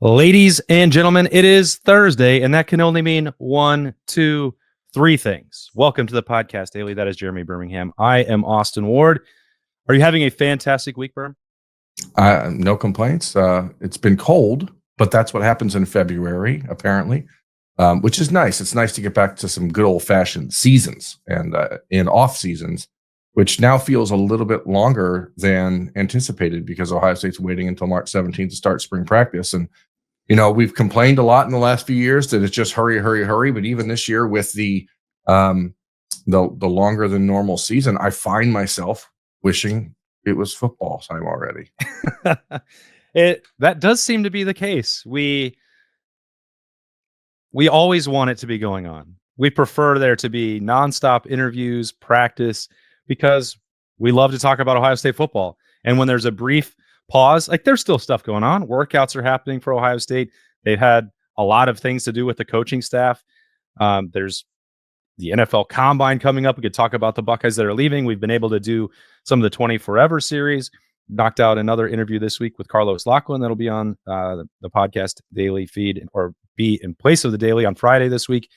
Ladies and gentlemen, it is Thursday, and that can only mean one, two, three things. Welcome to the podcast daily. That is Jeremy Birmingham. I am Austin Ward. Are you having a fantastic week, Birm? No complaints. It's been cold, but that's what happens in February, apparently, which is nice. It's nice to get back to some good old-fashioned seasons and off seasons, which now feels a little bit longer than anticipated because Ohio State's waiting until March 17th to start spring practice. And we've complained a lot in the last few years that it's just hurry, hurry, hurry. But even this year with the longer than normal season, I find myself wishing it was football time already. That does seem to be the case. We always want it to be going on. We prefer there to be nonstop interviews, practice, because we love to talk about Ohio State football. And when there's a brief pause, like there's still stuff going on. Workouts are happening for Ohio State. They've had a lot of things to do with the coaching staff. There's the NFL Combine coming up. We could talk about the Buckeyes that are leaving. We've been able to do some of the 20 Forever series. Knocked out another interview this week with Carlos Lachlan that'll be on the podcast daily feed, or be in place of the daily on Friday this week.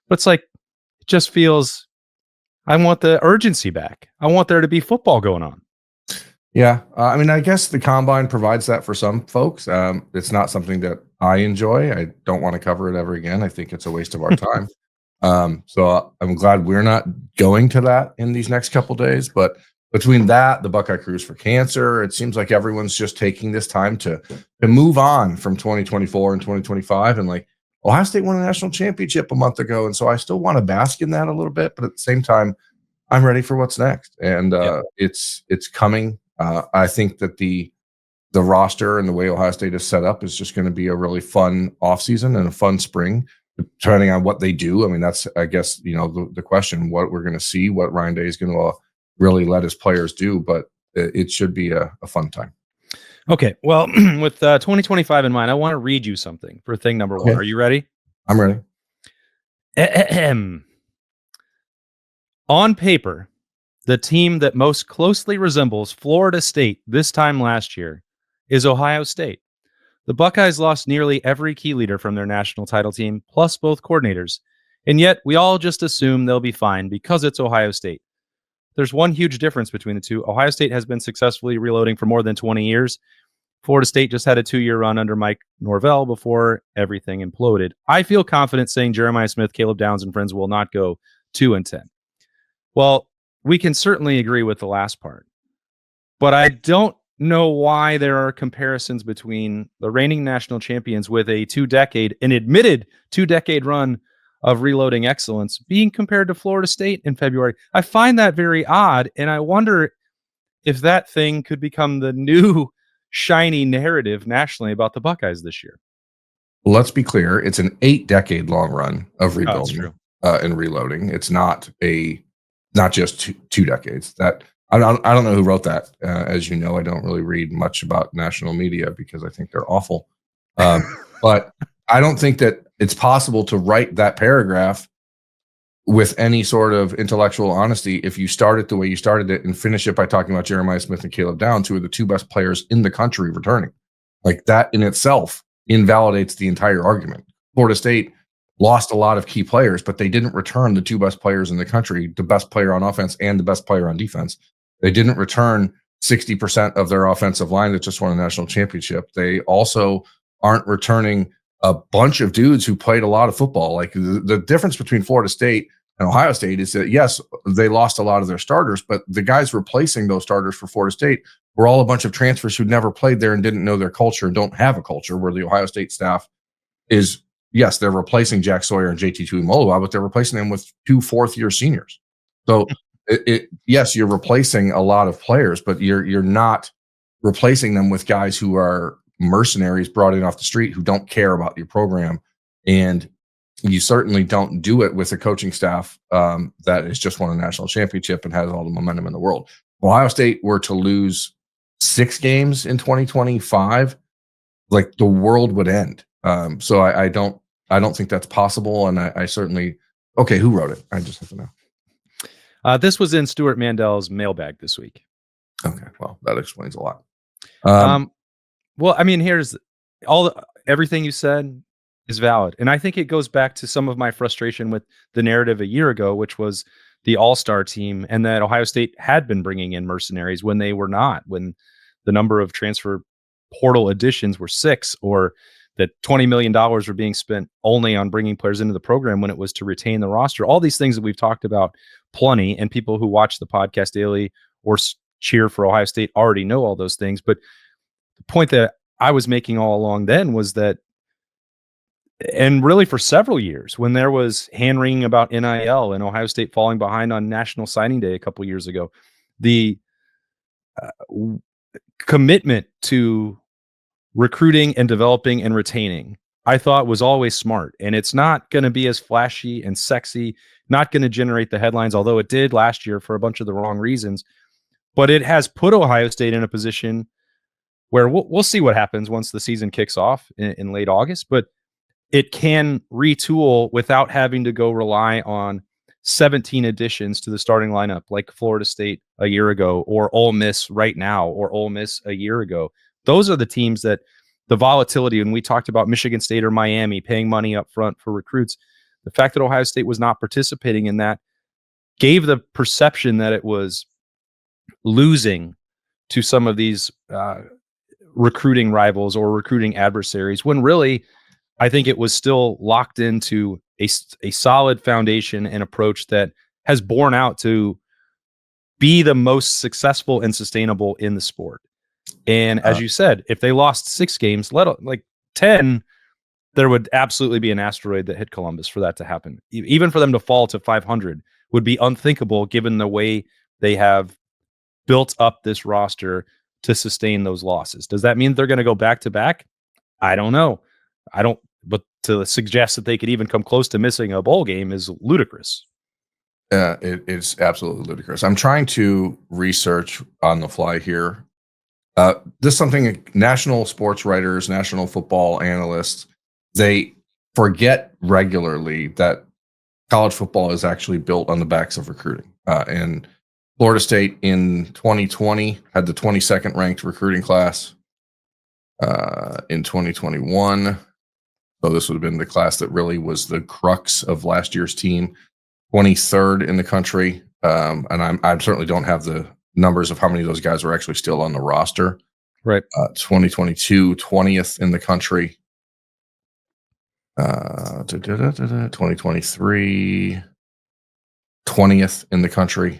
But it's like, it just feels, I want the urgency back. I want there to be football going on. Yeah. I guess the Combine provides that for some folks. It's not something that I enjoy. I don't want to cover it ever again. I think it's a waste of our time. So I'm glad we're not going to that in these next couple days. But between that, the Buckeye Cruise for Cancer, it seems like everyone's just taking this time to move on from 2024 and 2025. And like, Ohio State won a national championship a month ago. And so I still want to bask in that a little bit. But at the same time, I'm ready for what's next. And it's coming. I think that the roster and the way Ohio State is set up is just going to be a really fun offseason and a fun spring, depending on what they do. I mean, that's, I guess, the question, what we're going to see, what Ryan Day is going to really let his players do, but it should be a fun time. Okay. Well, with 2025 in mind, I want to read you something for thing number one. Are you ready? I'm ready. On paper, the team that most closely resembles Florida State this time last year is Ohio State. The Buckeyes lost nearly every key leader from their national title team, plus both coordinators. And yet we all just assume they'll be fine because it's Ohio State. There's one huge difference between the two. Ohio State has been successfully reloading for more than 20 years. Florida State just had a 2-year run under Mike Norvell before everything imploded. I feel confident saying Jeremiah Smith, Caleb Downs, and friends will not go 2-10. Well, we can certainly agree with the last part, but I don't know why there are comparisons between the reigning national champions with an admitted 2-decade run of reloading excellence being compared to Florida State in February. I find that very odd, and I wonder if that thing could become the new shiny narrative nationally about the Buckeyes this year. Well, let's be clear. It's an 8-decade long run of rebuilding and reloading. It's not just two decades. That I don't know who wrote that. As you know, I don't really read much about national media because I think they're awful. But I don't think that it's possible to write that paragraph with any sort of intellectual honesty if you start it the way you started it and finish it by talking about Jeremiah Smith and Caleb Downs, who are the two best players in the country returning. Like, that in itself invalidates the entire argument. Florida State lost a lot of key players, but they didn't return the two best players in the country, the best player on offense and the best player on defense. They didn't return 60% of their offensive line that just won a national championship. They also aren't returning a bunch of dudes who played a lot of football. Like, the difference between Florida State and Ohio State is that, yes, they lost a lot of their starters, but the guys replacing those starters for Florida State were all a bunch of transfers who'd never played there and didn't know their culture and don't have a culture, where the Ohio State staff is, yes, they're replacing Jack Sawyer and JT Tuimoloau, but they're replacing them with 2 fourth-year seniors. So, yes, you're replacing a lot of players, but you're not replacing them with guys who are mercenaries brought in off the street who don't care about your program. And you certainly don't do it with a coaching staff that has just won a national championship and has all the momentum in the world. If Ohio State were to lose 6 games in 2025, like, the world would end. So I don't think that's possible. And I certainly, okay, who wrote it? I just have to know. This was in Stuart Mandel's mailbag this week. Okay, well, that explains a lot. Well, I mean, here's everything you said is valid. And I think it goes back to some of my frustration with the narrative a year ago, which was the all-star team, and that Ohio State had been bringing in mercenaries when they were not, when the number of transfer portal additions were 6, or that $20 million were being spent only on bringing players into the program when it was to retain the roster. All these things that we've talked about plenty, and people who watch the podcast daily or cheer for Ohio State already know all those things. But the point that I was making all along then was that, and really for several years, when there was hand-wringing about NIL and Ohio State falling behind on National Signing Day a couple years ago, the commitment to recruiting and developing and retaining, I thought, was always smart. And it's not going to be as flashy and sexy, not going to generate the headlines, although it did last year for a bunch of the wrong reasons. But it has put Ohio State in a position where we'll see what happens once the season kicks off in late August. But it can retool without having to go rely on 17 additions to the starting lineup like Florida State a year ago, or Ole Miss right now, or Ole Miss a year ago. Those are the teams that the volatility, when we talked about Michigan State or Miami paying money up front for recruits, the fact that Ohio State was not participating in that gave the perception that it was losing to some of these recruiting rivals or recruiting adversaries, when really I think it was still locked into a solid foundation and approach that has borne out to be the most successful and sustainable in the sport. And as you said, if they lost 6 games, like 10, there would absolutely be an asteroid that hit Columbus for that to happen. Even for them to fall to 500 would be unthinkable, given the way they have built up this roster to sustain those losses. Does that mean they're going to go back to back? I don't know. But to suggest that they could even come close to missing a bowl game is ludicrous. It's absolutely ludicrous. I'm trying to research on the fly here. This is something national sports writers, national football analysts, they forget regularly that college football is actually built on the backs of recruiting. And Florida State in 2020 had the 22nd ranked recruiting class. In 2021, so this would have been the class that really was the crux of last year's team, 23rd in the country. And I certainly don't have the numbers of how many of those guys are actually still on the roster. Right. 2022, 20th in the country. 2023, 20th in the country.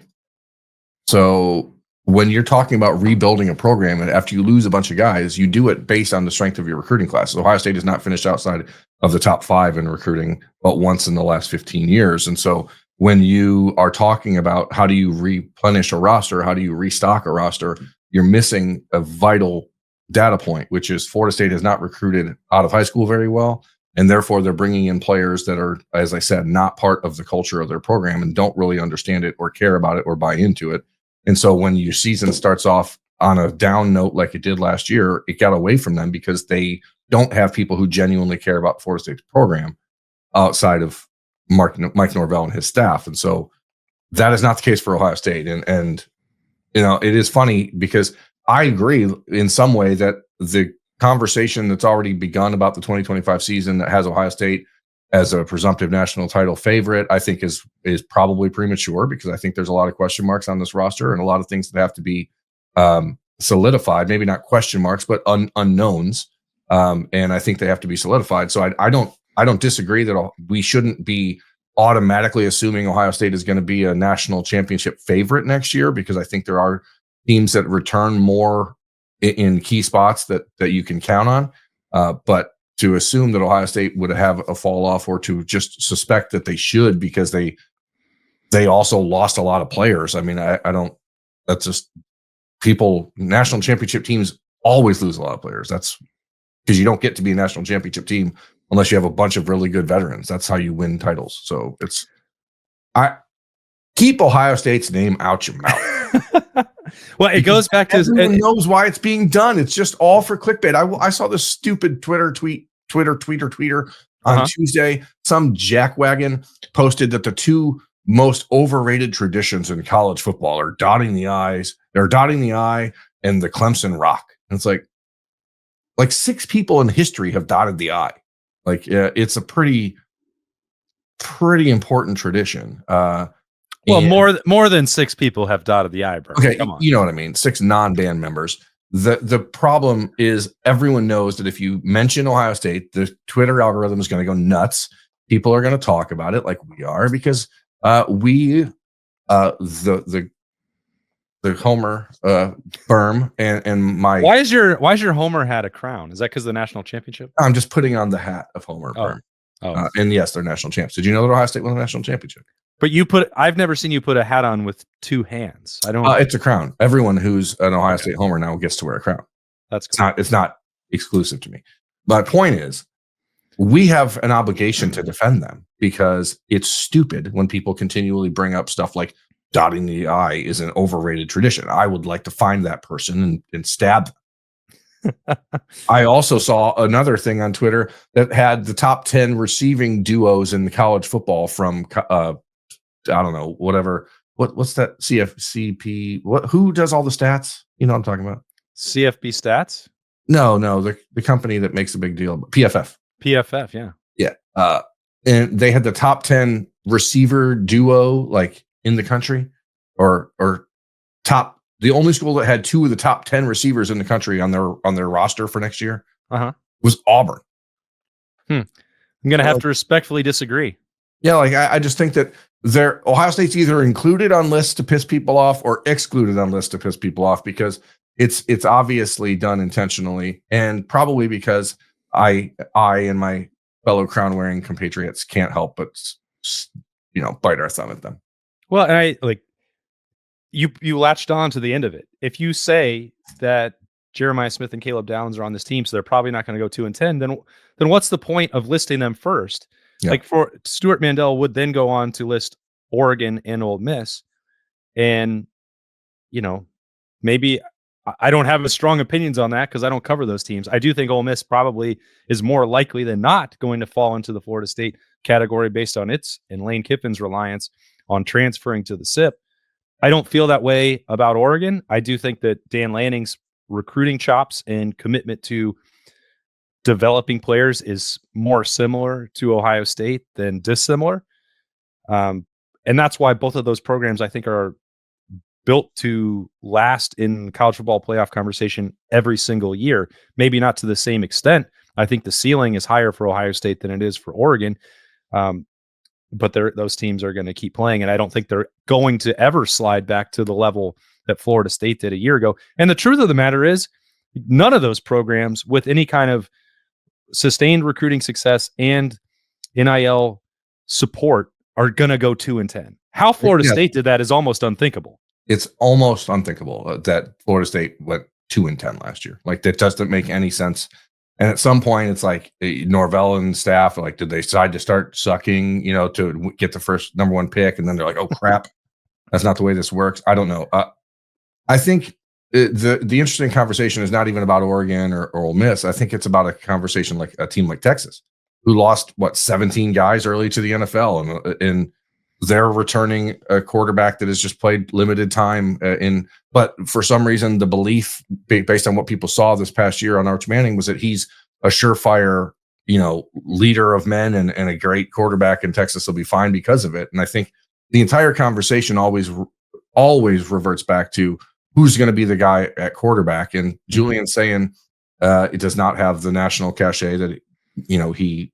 So when you're talking about rebuilding a program, and after you lose a bunch of guys, you do it based on the strength of your recruiting classes. Ohio State has not finished outside of the top 5 in recruiting but once in the last 15 years. And so when you are talking about how do you replenish a roster, how do you restock a roster, you're missing a vital data point, which is Florida State has not recruited out of high school very well. And therefore, they're bringing in players that are, as I said, not part of the culture of their program and don't really understand it or care about it or buy into it. And so when your season starts off on a down note like it did last year, it got away from them because they don't have people who genuinely care about Florida State's program outside of Mike Norvell and his staff. And so that is not the case for Ohio State. And you know, it is funny because I agree in some way that the conversation that's already begun about the 2025 season that has Ohio State as a presumptive national title favorite, I think is probably premature, because I think there's a lot of question marks on this roster and a lot of things that have to be solidified. Maybe not question marks, but unknowns. And I think they have to be solidified. So I don't disagree that we shouldn't be automatically assuming Ohio State is going to be a national championship favorite next year, because I think there are teams that return more in key spots that you can count on. But to assume that Ohio State would have a fall off, or to just suspect that they should because they also lost a lot of players. I mean, I don't, that's just national championship teams always lose a lot of players. That's because you don't get to be a national championship team unless you have a bunch of really good veterans. That's how you win titles. So keep Ohio State's name out your mouth. Well, it goes back to everyone knows why it's being done. It's just all for clickbait. I saw this stupid tweeter on Tuesday. Some jackwagon posted that the 2 most overrated traditions in college football are dotting the I and the Clemson Rock. And it's like, like 6 people in history have dotted the I. Like it's a pretty important tradition. Well, more than 6 people have dotted the I, Bernie. Okay, Come on. you know what I mean. 6 non-band members. The problem is everyone knows that if you mention Ohio State, the Twitter algorithm is going to go nuts. People are going to talk about it like we are because the Homer berm and my Why is your Homer hat a crown? Is that because of the national championship? I'm just putting on the hat of Homer berm. And yes, they're national champs. Did you know that Ohio State won the national championship? But I've never seen you put a hat on with 2 hands. I don't. It's a crown. Everyone who's an Ohio State homer now gets to wear a crown. That's cool. It's not exclusive to me. My point is, we have an obligation to defend them because it's stupid when people continually bring up stuff like dotting the I is an overrated tradition. I would like to find that person and stab them. I also saw another thing on Twitter that had the top 10 receiving duos in college football from I don't know, whatever. What's that? CFCP? Who does all the stats? You know what I'm talking about? CFB Stats? No, the company that makes a big deal. PFF. PFF, yeah. Yeah. And they had the top 10 receiver duo like in the country or top. The only school that had 2 of the top 10 receivers in the country on their roster for next year was Auburn. I'm going to have to respectfully disagree. Yeah, like I just think that Ohio State's either included on lists to piss people off or excluded on lists to piss people off because it's obviously done intentionally and probably because I and my fellow crown-wearing compatriots can't help but bite our thumb at them. Well, and I like you latched on to the end of it. If you say that Jeremiah Smith and Caleb Downs are on this team, so they're probably not going to go 2-10, then what's the point of listing them first? Yeah. Like for Stuart Mandel would then go on to list Oregon and Ole Miss. And, maybe I don't have as strong opinions on that because I don't cover those teams. I do think Ole Miss probably is more likely than not going to fall into the Florida State category based on its and Lane Kiffin's reliance on transferring to the SIP. I don't feel that way about Oregon. I do think that Dan Lanning's recruiting chops and commitment to developing players is more similar to Ohio State than dissimilar. And that's why both of those programs, I think, are built to last in college football playoff conversation every single year. Maybe not to the same extent. I think the ceiling is higher for Ohio State than it is for Oregon. But those teams are going to keep playing, and I don't think they're going to ever slide back to the level that Florida State did a year ago. And the truth of the matter is, none of those programs with any kind of sustained recruiting success and NIL support are going to go 2-10. How Florida State did that is almost unthinkable. It's almost unthinkable that Florida State went 2-10 last year. Like that doesn't make any sense. And at some point, it's like Norvell and staff are like, did they decide to start sucking, to get the first number 1 pick? And then they're like, oh, crap, that's not the way this works. I don't know. I think the interesting conversation is not even about Oregon or Ole Miss. I think it's about a conversation like a team like Texas, who lost, 17 guys early to the NFL. And they're returning a quarterback that has just played limited time but for some reason, the belief based on what people saw this past year on Arch Manning was that he's a surefire, leader of men and a great quarterback, and Texas will be fine because of it. And I think the entire conversation always reverts back to who's going to be the guy at quarterback. And Julian's saying it does not have the national cachet that, he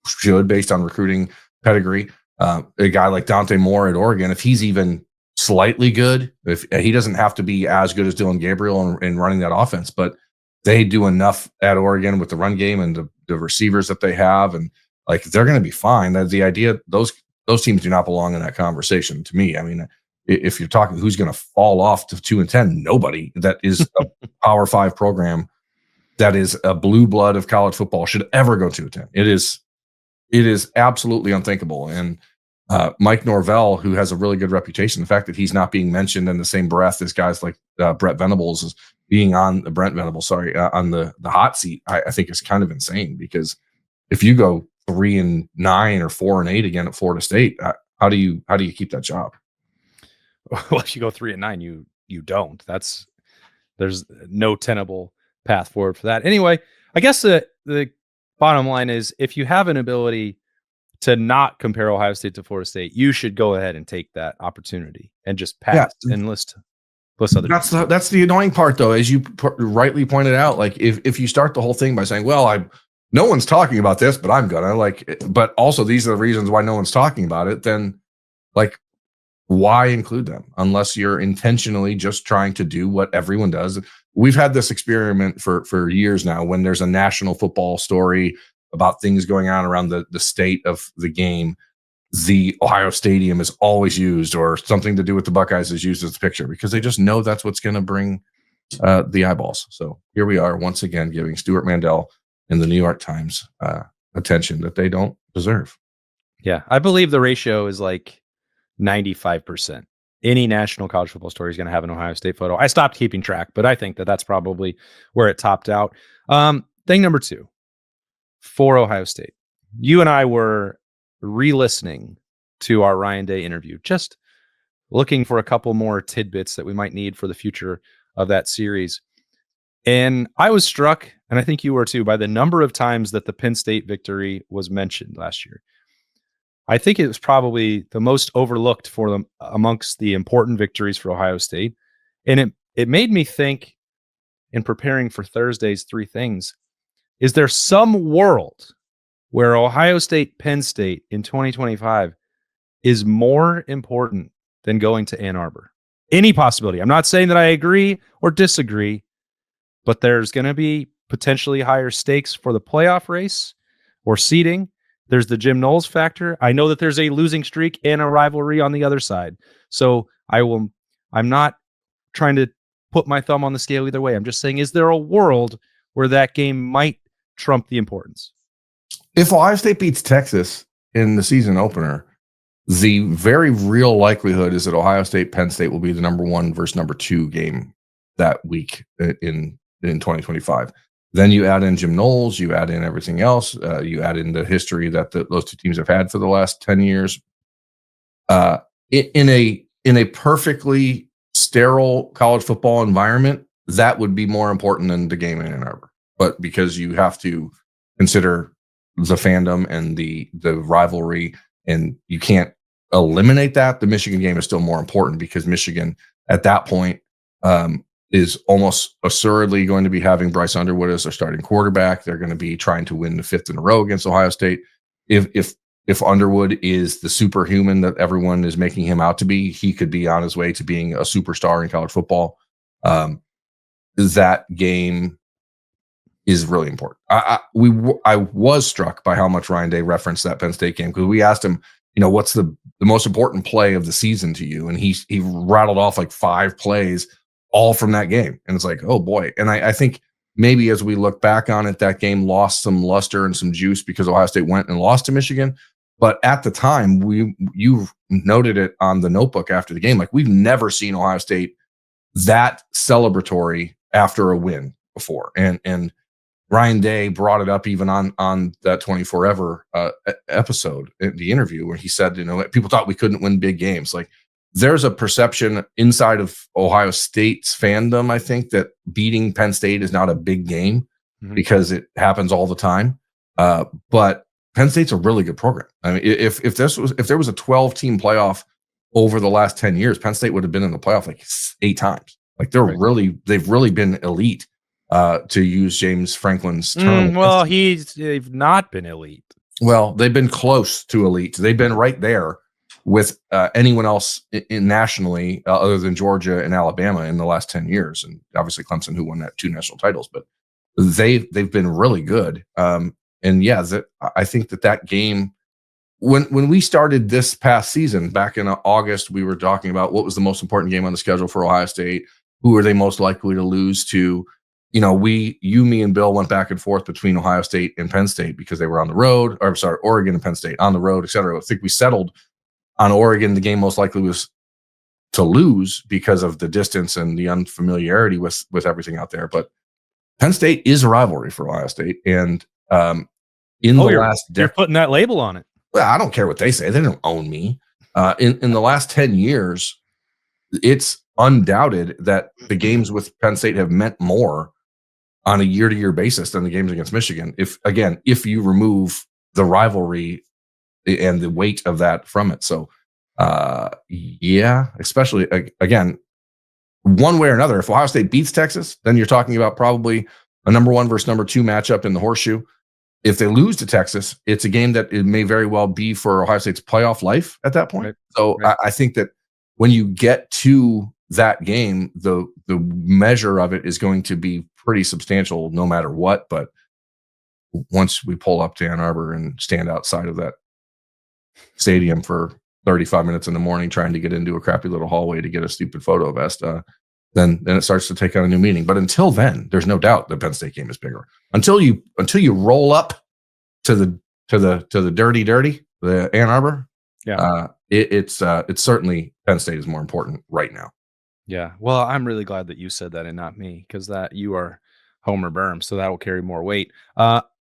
should based on recruiting pedigree. A guy like Dante Moore at Oregon, if he's even slightly good, if he doesn't have to be as good as Dylan Gabriel in running that offense, but they do enough at Oregon with the run game and the receivers that they have, and like they're going to be fine. The idea those teams do not belong in that conversation to me. I mean, if you're talking who's going to fall off to 2-10, nobody that is a Power 5 program that is a blue blood of college football should ever go 2-10. It is absolutely unthinkable. And Mike Norvell, who has a really good reputation, the fact that he's not being mentioned in the same breath as guys like Brent Venables is being on the hot seat, I think is kind of insane, because if you go 3-9 or 4-8 again at Florida State, how do you keep that job? Well, if you go 3-9, you don't. There's no tenable path forward for that. Anyway, I guess the bottom line is if you have an ability to not compare Ohio State to Florida State, you should go ahead and take that opportunity and just pass and list other. That's the annoying part, though, as you rightly pointed out. Like if you start the whole thing by saying, "Well, no one's talking about this, but I'm gonna but also these are the reasons why no one's talking about it," then like why include them unless you're intentionally just trying to do what everyone does? We've had this experiment for years now. When there's a national football story about things going on around the state of the game, the Ohio Stadium is always used, or something to do with the Buckeyes is used as the picture, because they just know that's what's going to bring the eyeballs. So here we are once again giving Stuart Mandel in the New York Times attention that they don't deserve. Yeah, I believe the ratio is like 95%. Any national college football story is going to have an Ohio State photo. I stopped keeping track, but I think that that's probably where it topped out. Thing number 2 for Ohio State. You and I were re-listening to our Ryan Day interview, just looking for a couple more tidbits that we might need for the future of that series. And I was struck, and I think you were too, by the number of times that the Penn State victory was mentioned last year. I think it was probably the most overlooked for them amongst the important victories for Ohio State. And it made me think, in preparing for Thursday's 3 things, is there some world where Ohio State, Penn State in 2025 is more important than going to Ann Arbor? Any possibility. I'm not saying that I agree or disagree, but there's going to be potentially higher stakes for the playoff race or seeding. There's the Jim Knowles factor. I know that there's a losing streak and a rivalry on the other side. So I'm not trying to put my thumb on the scale either way. I'm just saying, is there a world where that game might trump the importance? If Ohio State beats Texas in the season opener, the very real likelihood is that Ohio State, Penn State will be the number 1 versus number 2 game that week in 2025. Then you add in Jim Knowles, you add in everything else, you add in the history that those 2 teams have had for the last 10 years. In a perfectly sterile college football environment, that would be more important than the game in Ann Arbor. But because you have to consider the fandom and the rivalry, and you can't eliminate that, the Michigan game is still more important, because Michigan at that point is almost assuredly going to be having Bryce Underwood as their starting quarterback. They're going to be trying to win the 5th in a row against Ohio State. If Underwood is the superhuman that everyone is making him out to be, he could be on his way to being a superstar in college football. That game is really important. I was struck by how much Ryan Day referenced that Penn State game, because we asked him, what's the most important play of the season to you? And he rattled off like 5 plays, all from that game. And it's like, oh boy. And I think maybe as we look back on it, that game lost some luster and some juice because Ohio State went and lost to Michigan. But at the time, you noted it on the notebook after the game, like we've never seen Ohio State that celebratory after a win before. And Ryan Day brought it up even on that 24-Ever episode, the interview, where he said, people thought we couldn't win big games. Like, there's a perception inside of Ohio State's fandom, I think, that beating Penn State is not a big game because it happens all the time. But Penn State's a really good program. I mean, if there was a 12-team playoff over the last 10 years, Penn State would have been in the playoff like 8 times. Like they've really been elite, to use James Franklin's term. Well, they've not been elite. Well, they've been close to elite. They've been right there with anyone else nationally, other than Georgia and Alabama in the last 10 years. And obviously Clemson, who won that 2 national titles, but they've been really good. And yeah, I think that game, when we started this past season back in August, we were talking about what was the most important game on the schedule for Ohio State. Who are they most likely to lose to? Me and Bill went back and forth between Ohio State and Penn State because they were on the road, or sorry, Oregon and Penn State on the road, et cetera. I think we settled on Oregon. The game most likely was to lose because of the distance and the unfamiliarity with everything out there. But Penn State is a rivalry for Ohio State. And you're putting that label on it. Well, I don't care what they say. They don't own me. In the last 10 years, it's undoubted that the games with Penn State have meant more on a year-to-year basis than the games against Michigan. If you remove the rivalry and the weight of that from it. So, especially again, one way or another, if Ohio State beats Texas, then you're talking about probably a number 1 versus number 2 matchup in the horseshoe. If they lose to Texas, it's a game that it may very well be for Ohio State's playoff life at that point. Right. So I think that when you get to that game, the measure of it is going to be pretty substantial no matter what. But once we pull up to Ann Arbor and stand outside of that stadium for 35 minutes in the morning trying to get into a crappy little hallway to get a stupid photo vest, then it starts to take on a new meaning. But until then, there's no doubt the Penn State game is bigger. Until you roll up to the dirty, the Ann Arbor, it's certainly Penn State is more important right now. Yeah. Well, I'm really glad that you said that and not me, because that you are Homer Berm, so that will carry more weight.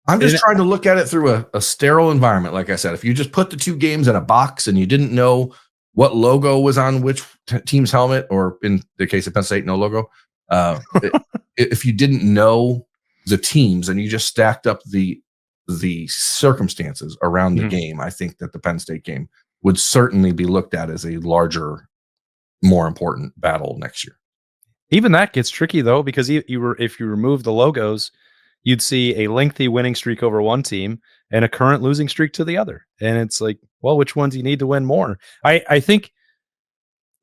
I'm just trying to look at it through a sterile environment. Like I said, if you just put the 2 games in a box and you didn't know what logo was on which team's helmet, or in the case of Penn State, no logo. If you didn't know the teams and you just stacked up the circumstances around the game, I think that the Penn State game would certainly be looked at as a larger, more important battle next year. Even that gets tricky though, because if you remove the logos, you'd see a lengthy winning streak over one team and a current losing streak to the other. And it's like, well, which one do you need to win more? I think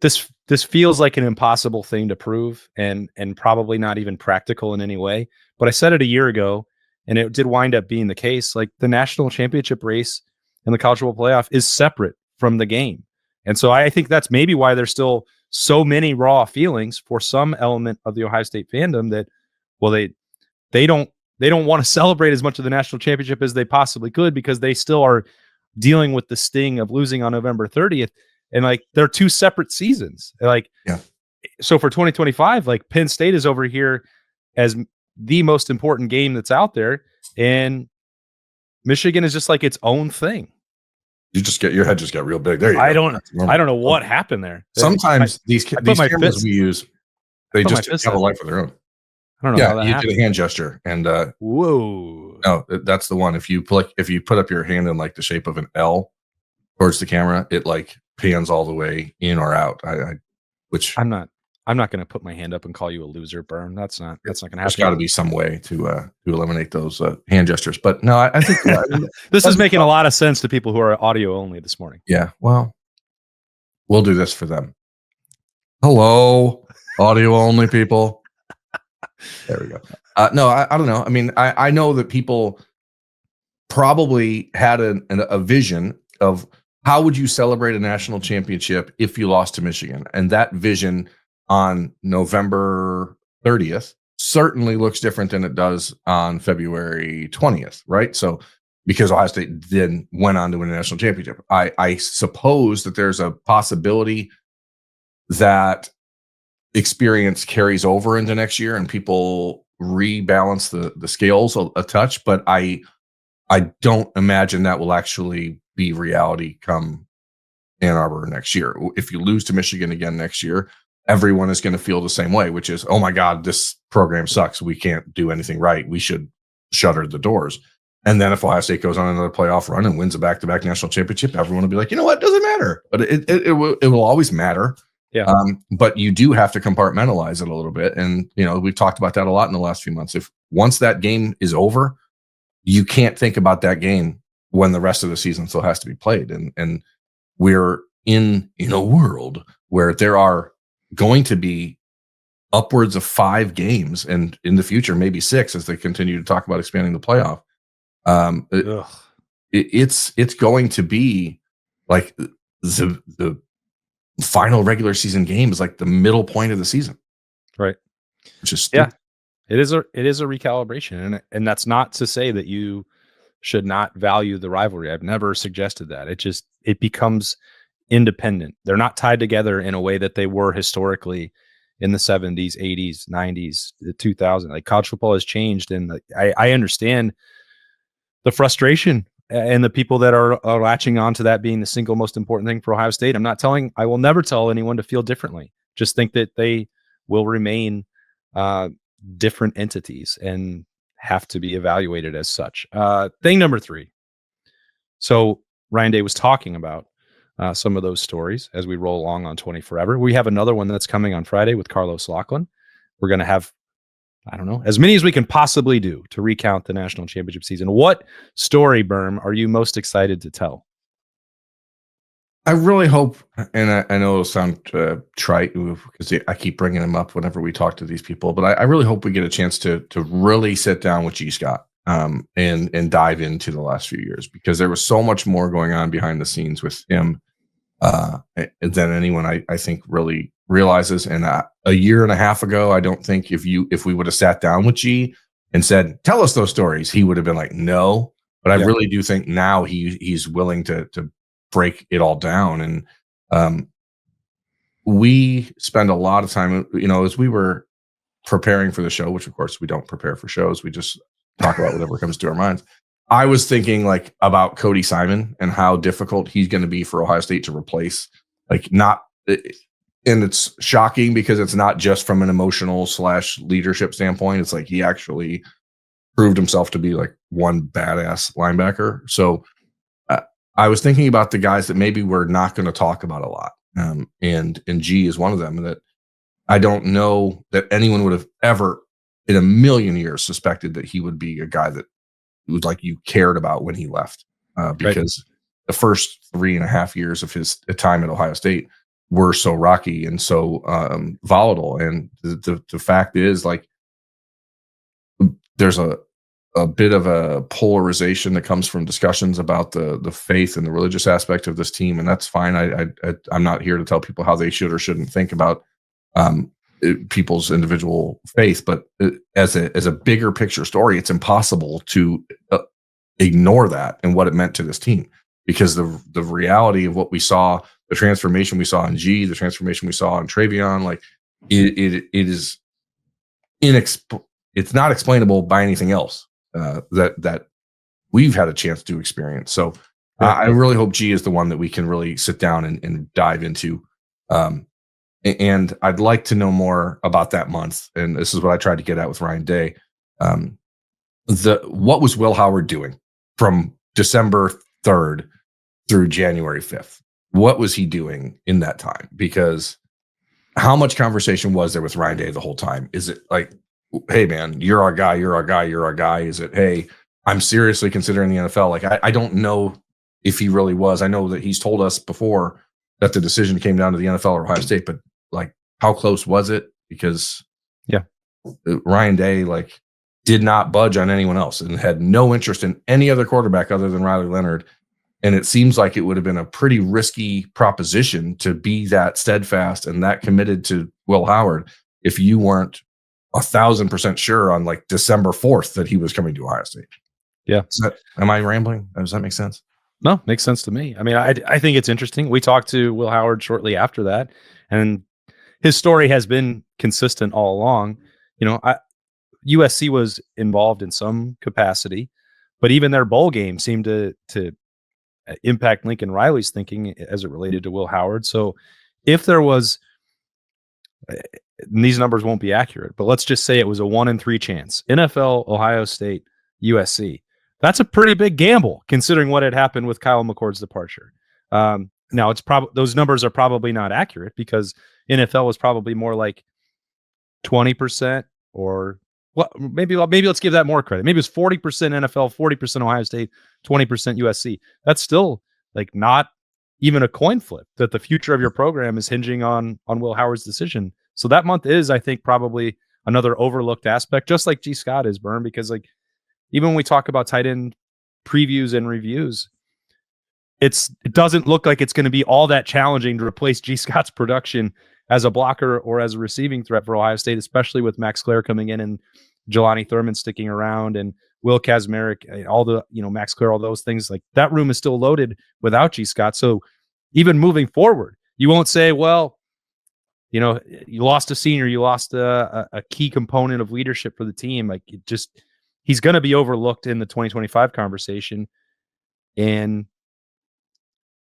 this feels like an impossible thing to prove and probably not even practical in any way. But I said it a year ago, and it did wind up being the case. Like, the national championship race and the college football playoff is separate from the game. And so I think that's maybe why there's still so many raw feelings for some element of the Ohio State fandom that, well, they don't want to celebrate as much of the national championship as they possibly could, because they still are dealing with the sting of losing on November 30th. And like, they're 2 separate seasons. Like, so for 2025, like, Penn State is over here as the most important game that's out there, and Michigan is just like its own thing. Your head just got real big. There you go. I don't know what happened there. Sometimes these cameras we use, they just have a life of their own. I don't know. Yeah, you did a hand gesture, and whoa! No, that's the one. If you put up your hand in like the shape of an L towards the camera, it like pans all the way in or out. I'm not going to put my hand up and call you a loser, Berm. That's not going to happen. There's got to be some way to eliminate those hand gestures. But no, I think this is making a lot of sense to people who are audio only this morning. Yeah, well, we'll do this for them. Hello, audio only people. There we go. No, I don't know. I mean, I know that people probably had a vision of how would you celebrate a national championship if you lost to Michigan, and that vision on November 30th certainly looks different than it does on February 20th, right? So, because Ohio State then went on to win a national championship, I suppose that there's a possibility that experience carries over into next year and people rebalance the scales a touch, but I don't imagine that will actually be reality come Ann Arbor next year. If you lose to Michigan again next year, everyone is going to feel the same way, which is, oh my God, this program sucks. We can't do anything right. We should shutter the doors. And then if Ohio State goes on another playoff run and wins a back-to-back national championship, everyone will be like, you know what? It doesn't matter. But it will always matter. Yeah. But you do have to compartmentalize it a little bit. And, we've talked about that a lot in the last few months. If once that game is over, you can't think about that game when the rest of the season still has to be played. And we're in a world where there are going to be upwards of 5 games, and in the future, maybe 6, as they continue to talk about expanding the playoff. It's going to be like the final regular season game is like the middle point of the season, right? Which is stupid. It is a recalibration, and that's not to say that you should not value the rivalry. I've never suggested that. It becomes independent. They're not tied together in a way that they were historically in the 70s, 80s, 90s, 2000s. Like, college football has changed, and I understand the frustration and the people that are latching on to that being the single most important thing for Ohio State. I will never tell anyone to feel differently. Just think that they will remain different entities and have to be evaluated as such. Thing number 3. So Ryan Day was talking about some of those stories as we roll along on 20 Forever. We have another one that's coming on Friday with Carlos Lachlan. We're going to have, I don't know, as many as we can possibly do to recount the national championship season. What story, Berm, are you most excited to tell? I really hope, and I know it'll sound trite because I keep bringing them up whenever we talk to these people, but I really hope we get a chance to really sit down with G. Scott and dive into the last few years, because there was so much more going on behind the scenes with him than anyone I think really realizes. And a year and a half ago, I don't think if we would have sat down with G and said, tell us those stories, he would have been like, no. But I really do think now he's willing to break it all down. And we spend a lot of time, as we were preparing for the show, which of course we don't prepare for shows, we just talk about whatever comes to our minds. I was thinking like about Cody Simon and how difficult he's going to be for Ohio State to replace. And it's shocking because it's not just from an emotional / leadership standpoint. It's like he actually proved himself to be like one badass linebacker. So I was thinking about the guys that maybe we're not going to talk about a lot. And G is one of them that I don't know that anyone would have ever in a million years suspected that he would be a guy that was like you cared about when he left, because the first 3.5 years of his time at Ohio State were so rocky and so volatile. And the fact is, like, there's a bit of a polarization that comes from discussions about the faith and the religious aspect of this team, and that's fine. I'm not here to tell people how they should or shouldn't think about people's individual faith, but as a bigger picture story, it's impossible to ignore that and what it meant to this team, because the reality of what we saw, the transformation we saw in G, the transformation we saw in Travion, like it is it's not explainable by anything else that we've had a chance to experience. So I really hope G is the one that we can really sit down and dive into. And I'd like to know more about that month. And this is what I tried to get at with Ryan Day. What was Will Howard doing from December 3rd through January 5th? What was he doing in that time? Because how much conversation was there with Ryan Day the whole time? Is it like, hey, man, you're our guy, you're our guy, you're our guy? Is it, hey, I'm seriously considering the NFL? Like, I don't know if he really was. I know that he's told us before that the decision came down to the NFL or Ohio State, but like, how close was it? Because Ryan Day like did not budge on anyone else and had no interest in any other quarterback other than Riley Leonard. And it seems like it would have been a pretty risky proposition to be that steadfast and that committed to Will Howard if you weren't 1,000% sure on like December 4th that he was coming to Ohio State. Yeah. Am I rambling? Does that make sense? No, makes sense to me. I mean, I think it's interesting. We talked to Will Howard shortly after that, and his story has been consistent all along. USC was involved in some capacity, but even their bowl game seemed to impact Lincoln Riley's thinking as it related to Will Howard. So if there was, and these numbers won't be accurate, but let's just say it was a 1 in 3 chance, NFL, Ohio State, USC. That's a pretty big gamble considering what had happened with Kyle McCord's departure. Now it's probably, those numbers are probably not accurate because NFL was probably more like 20%, or maybe let's give that more credit. Maybe it's 40% NFL, 40% Ohio State, 20% USC. That's still like not even a coin flip that the future of your program is hinging on Will Howard's decision. So that month is, I think, probably another overlooked aspect, just like G. Scott is, Byrne, because like even when we talk about tight end previews and reviews, it doesn't look like it's going to be all that challenging to replace G. Scott's production as a blocker or as a receiving threat for Ohio State, especially with Max Clare coming in and Jelani Thurman sticking around and Will Kazmarek, all the, Max Clare, all those things. Like that room is still loaded without G. Scott. So even moving forward, you won't say, well, you lost a senior, you lost a key component of leadership for the team. Like he's going to be overlooked in the 2025 conversation. And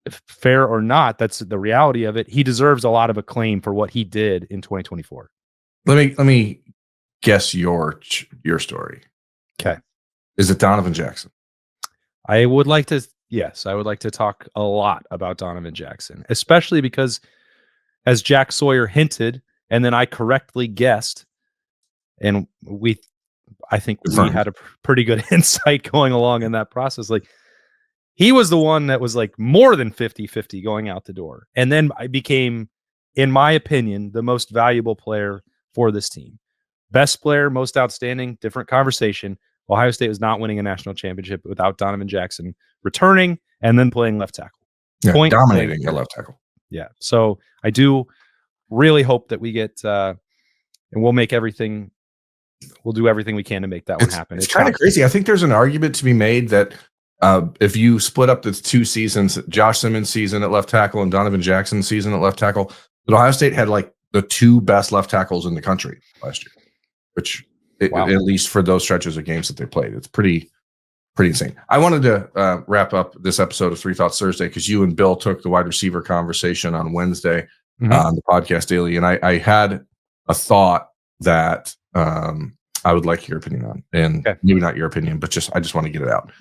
if fair or not, that's the reality of it. He deserves a lot of acclaim for what he did in 2024. Let me guess your story. Okay. Is it Donovan Jackson? I would like to talk a lot about Donovan Jackson, especially because, as Jack Sawyer hinted, and then I correctly guessed, and I think we had a pretty good insight going along in that process. Like, he was the one that was like more than 50-50 going out the door. And then I became, in my opinion, the most valuable player for this team. Best player, most outstanding, different conversation. Ohio State was not winning a national championship without Donovan Jackson returning and then playing left tackle. Yeah, dominating your left tackle. Yeah. So I do really hope that we get, and we'll do everything we can to make that one happen. It's kind of crazy. I think there's an argument to be made that if you split up the two seasons, Josh Simmons' season at left tackle and Donovan Jackson's season at left tackle, that Ohio State had like the two best left tackles in the country last year, which at least for those stretches of games that they played, it's pretty insane. I wanted to wrap up this episode of Three Thoughts Thursday because you and Bill took the wide receiver conversation on Wednesday on the podcast daily, and I had a thought that I would like your opinion on, and maybe not your opinion, but I just want to get it out.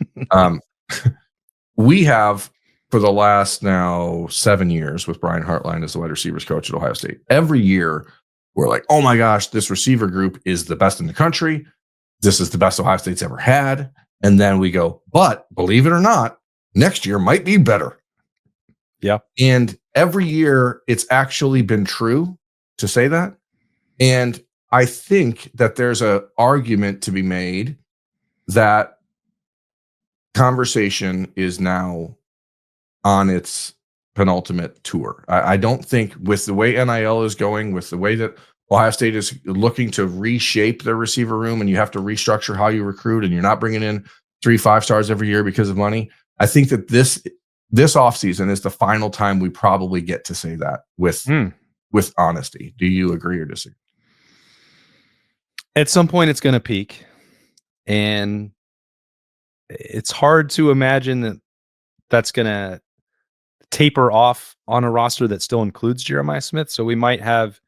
We have, for the last now 7 years with Brian Hartline as the wide receivers coach at Ohio State, every year we're like, oh my gosh, this receiver group is the best in the country. This is the best Ohio State's ever had. And then we go, but believe it or not, next year might be better. Yeah. And every year it's actually been true to say that. And I think that there's an argument to be made that conversation is now on its penultimate tour. I don't think, with the way NIL is going, with the way that Ohio State is looking to reshape their receiver room, and you have to restructure how you recruit, and you're not bringing in 3-5 stars every year because of money. I think that this offseason is the final time we probably get to say that with honesty. Do you agree or disagree? At some point, it's going to peak, and it's hard to imagine that that's going to taper off on a roster that still includes Jeremiah Smith. So we might have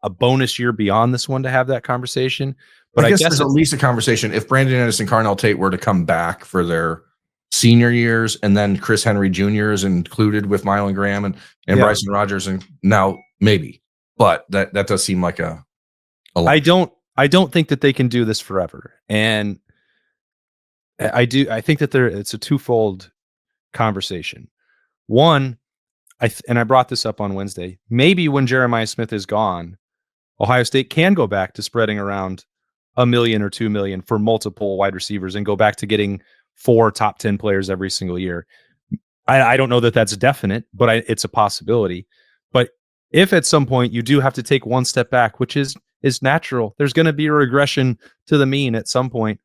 a bonus year beyond this one to have that conversation. But I guess there's at least a conversation. If Brandon Ennis and Carnell Tate were to come back for their senior years, and then Chris Henry Jr. is included with Mylan Graham and Bryson Rogers, and now maybe, but that does seem like a lot. I don't think that they can do this forever. And I think that it's a twofold conversation. One, I brought this up on Wednesday, maybe when Jeremiah Smith is gone, Ohio State can go back to spreading around $1 million or $2 million for multiple wide receivers and go back to getting 4 top 10 players every single year. I don't know that that's definite, but it's a possibility. But if at some point you do have to take one step back, which is natural, there's going to be a regression to the mean at some point.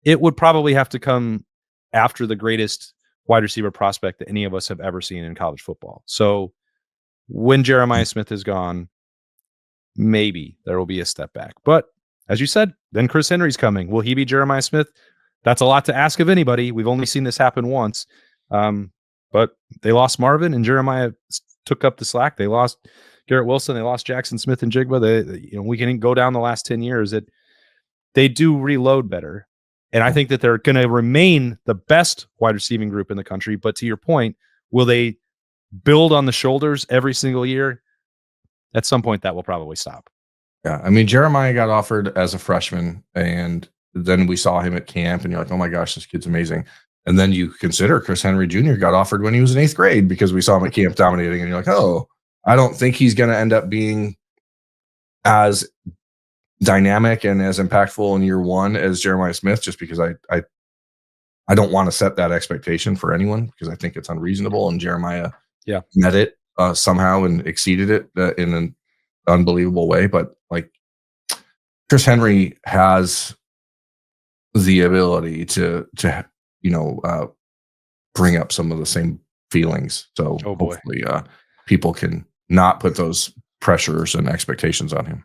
It would probably have to come after the greatest wide receiver prospect that any of us have ever seen in college football. So when Jeremiah Smith is gone, maybe there will be a step back. But as you said, then Chris Henry's coming. Will he be Jeremiah Smith? That's a lot to ask of anybody. We've only seen this happen once. But they lost Marvin, and Jeremiah took up the slack. They lost Garrett Wilson. They lost Jackson Smith and Jigba. We can go down the last 10 years. They do reload better. And I think that they're going to remain the best wide receiving group in the country. But to your point, will they build on the shoulders every single year? At some point, that will probably stop. Yeah. I mean, Jeremiah got offered as a freshman, and then we saw him at camp, and you're like, oh my gosh, this kid's amazing. And then you consider Chris Henry Jr. got offered when he was in 8th grade because we saw him at camp dominating, and you're like, oh, I don't think he's going to end up being as dynamic and as impactful in year one as Jeremiah Smith, just because I don't want to set that expectation for anyone, because I think it's unreasonable, and Jeremiah met it somehow and exceeded it in an unbelievable way. But like, Chris Henry has the ability to bring up some of the same feelings. So hopefully people can not put those pressures and expectations on him.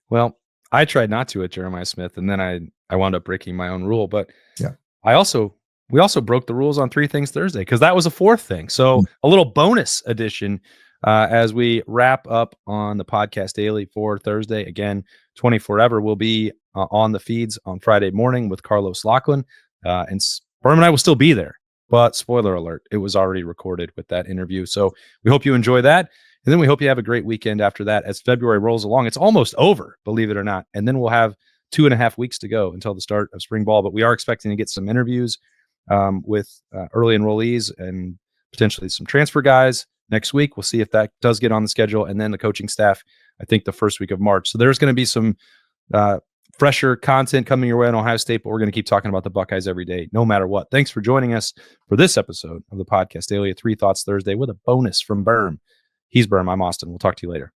Well, I tried not to at Jeremiah Smith, and then I wound up breaking my own rule. But we also broke the rules on 3 Things Thursday, because that was a 4th thing. So a little bonus edition As we wrap up on the podcast daily for Thursday, again, 24 will be on the feeds on Friday morning with Carlos Lachlan. And Berm and I will still be there. But spoiler alert, it was already recorded with that interview. So we hope you enjoy that. And then we hope you have a great weekend after that as February rolls along. It's almost over, believe it or not. And then we'll have 2.5 weeks to go until the start of spring ball. But we are expecting to get some interviews with early enrollees and potentially some transfer guys next week. We'll see if that does get on the schedule. And then the coaching staff, I think the first week of March. So there's going to be some fresher content coming your way on Ohio State, but we're going to keep talking about the Buckeyes every day, no matter what. Thanks for joining us for this episode of the Podcast Daily, a 3 Thoughts Thursday with a bonus from Berm. He's Berm. I'm Austin. We'll talk to you later.